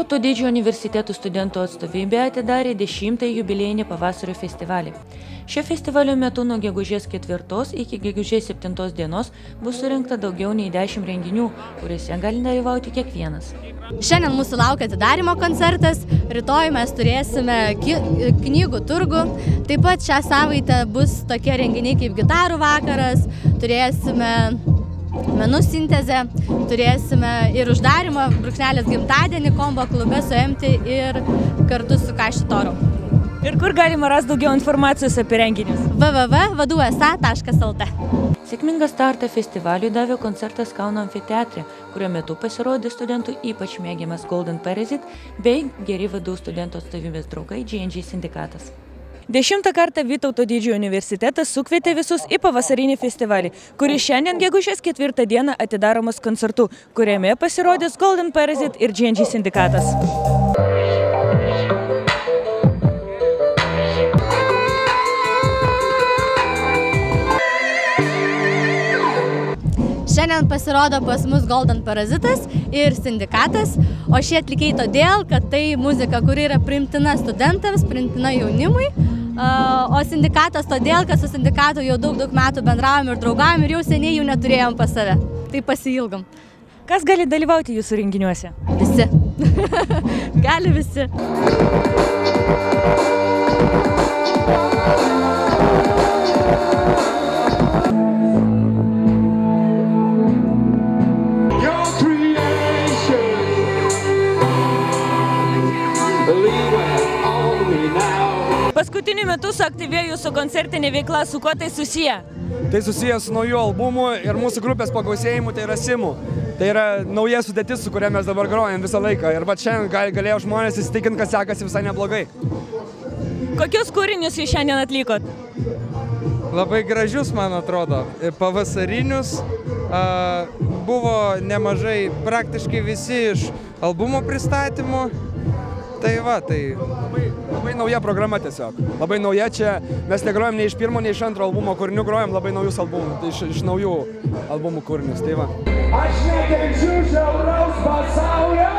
Vytauto didžiojo universiteto studentų atstovybė atidarė 10-ąjį jubiliejinį pavasario festivalį. Šio festivalio metu nuo gegužės 4 iki gegužės 7 dienos bus surinkta daugiau nei 10 renginių, kuriuose gali dalyvauti kiekvienas. Šiandien mūsų laukia atidarymo koncertas, rytoj mes turėsime knygų turgų, taip pat šią savaitę bus tokie renginiai kaip gitarų vakaras, turėsime menų sintezę, turėsime ir uždarymą, brūkšnelės gimtadienį kombo klube suimti ir kartu su Kaščiu Toru. Ir kur galima rasti daugiau informacijos apie renginius? www.vadusa.lt. Sėkmingą startą festivaliui davė koncertas Kauno amfiteatre, kurio metu pasirodė studentų ypač mėgiamas Golden Parasite bei geri VDU studentų atstovybės draugai G&G sindikatas. 10 kartą Vytauto didžiojo universitetas sukvietė visus į pavasarinį festivalį, kuris šiandien gegužės 4 dieną atidaromas koncertu, kuriame pasirodys Golden Parasite ir G&G sindikatas. Šiandien pasirodo pas mus Golden Parasitas ir sindikatas, o šie atlikėjai todėl, kad tai muzika, kuri yra priimtina studentams, priimtina jaunimui, o sindikatas todėl, kad su sindikatu jau daug metų bendravom ir draugavom ir jau seniai jų neturėjom pas save. Tai pasiilgom. Kas gali dalyvauti jūsų renginiuose? Visi. Gali visi. Paskutiniu metu suaktyvėjo jūsų koncertinė veikla, su kuo tai susiję? Tai susiję su nauju albumu ir mūsų grupės pagausėjimu, tai yra Simu. Tai yra nauja sudėtis, su kuria mes dabar grojam visą laiką. Ir va šiandien galėjo žmonės įsitikinti, kad sekasi visai neblogai. Kokius kūrinius jūs šiandien atlikot? Labai gražius, man atrodo. Pavasarinius. Buvo nemažai, praktiškai visi iš albumo pristatymų. Tai va, tai labai nauja programa tiesiog. Labai nauja čia. Mes negrojam nei iš pirmo, nei iš antro albumo kūrinių, grojam labai naujus albumus, iš naujų albumų kūrinius. Tai va. Aš nekenčiu žiauraus pasaulio!